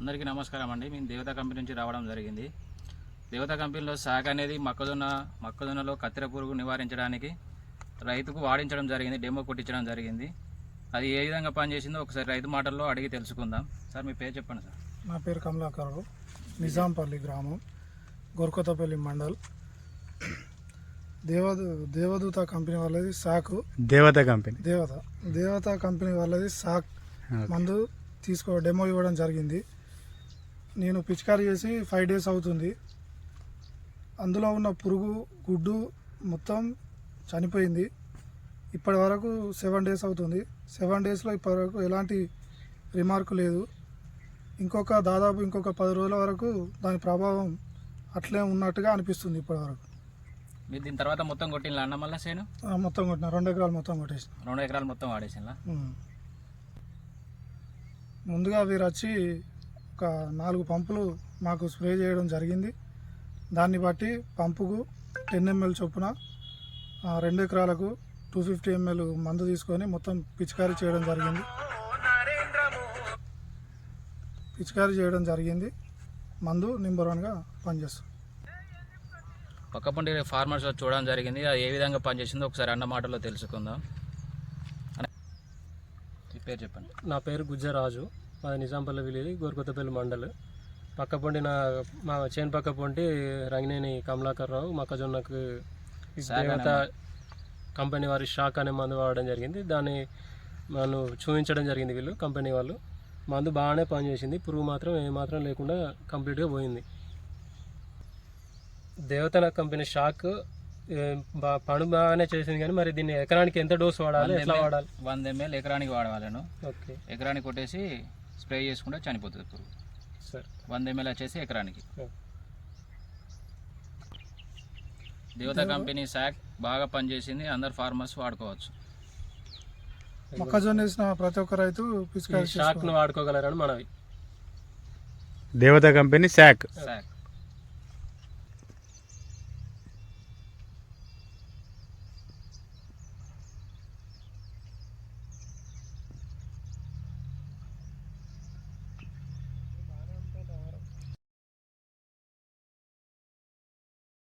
అందరికీ నమస్కారం అండి. మేము దేవతా కంపెనీ నుంచి రావడం జరిగింది. దేవతా కంపెనీలో శాఖ అనేది మొక్కజొన్నలో కత్తెర పురుగు నివారించడానికి రైతుకు వాడించడం జరిగింది, డెమో కొట్టించడం జరిగింది. అది ఏ విధంగా పనిచేసిందో ఒకసారి రైతు మాటల్లో అడిగి తెలుసుకుందాం. సార్ మీ పేరు చెప్పండి సార్. నా పేరు కమలాకర్, నిజాంపల్లి గ్రామం, గొరకొత్తపల్లి మండల్. దేవదూత కంపెనీ వాళ్ళది సాకు, దేవత కంపెనీ వాళ్ళది సాక్ మందు డెమో ఇవ్వడం జరిగింది. నేను పిచికారీ చేసి 5 days అవుతుంది. అందులో ఉన్న పురుగు గుడ్డు మొత్తం చనిపోయింది. ఇప్పటి వరకు 7 days అవుతుంది. 7 daysలో ఇప్పటి వరకు ఎలాంటి రిమార్క్ లేదు. దాదాపు ఇంకొక 10 రోజుల వరకు దాని ప్రభావం అట్లే ఉన్నట్టుగా అనిపిస్తుంది. ఇప్పటి వరకు మీరు దీని తర్వాత మొత్తం కొట్టిన అన్న మళ్ళీ సేను మొత్తం కొట్టిన 2 ఎకరాలు మొత్తం కొట్టేసిన. 2 ఎకరాలు మొత్తం వాడేసినా. ముందుగా వీరు వచ్చి ఒక 4 పంపులు మాకు స్ప్రే చేయడం జరిగింది. దాన్ని బట్టి పంపుకు 10 ml చొప్పున 2 ఎకరాలకు 250 ml మందు తీసుకొని మొత్తం పిచికారీ చేయడం జరిగింది. మందు నెంబర్ 1గా పనిచేస్తుంది. పక్కపండి ఫార్మర్స్ చూడడం జరిగింది. అది ఏ విధంగా పనిచేసిందో ఒకసారి అన్న మాటలో తెలుసుకుందాం. పేరు చెప్పండి. నా పేరు గుజ్జరాజు, మాది నిజాంపల్లి విలేజ్, గోరకొత్తపల్లి మండల్. పక్కపొండి మా చేను పక్కపొంటి రంగినేని కమలాకర్రావు మొక్కజొన్నకు దేవత కంపెనీ వారి షాక్ అనే మందు వాడడం జరిగింది. దాన్ని మనం చూపించడం జరిగింది. వీళ్ళు కంపెనీ వాళ్ళు మందు బాగానే పనిచేసింది. పురుగు మాత్రం ఏమాత్రం లేకుండా కంప్లీట్గా పోయింది. దేవత కంపెనీ షాక్ పని బాగానే చేసింది. కానీ మరి దీన్ని ఎకరానికి ఎంత డోస్ వాడాలి, ఎట్లా వాడాలి? 100 ml ఎకరానికి వాడవాలను. ఓకే, ఎకరానికి కొట్టేసి స్ప్రే చేసుకుంటే చనిపోతుంది పురుగు. సరే, 100 ml వచ్చేసి ఎకరానికి. దేవతా కంపెనీ శాక్ బాగా పనిచేసింది. అందరు ఫార్మర్స్ వాడుకోవచ్చు. మొక్కజొన్న వేసిన ప్రతి ఒక్క రైతు షాక్ను వాడుకోగలరని మనవి. దేవతా కంపెనీ శాక్.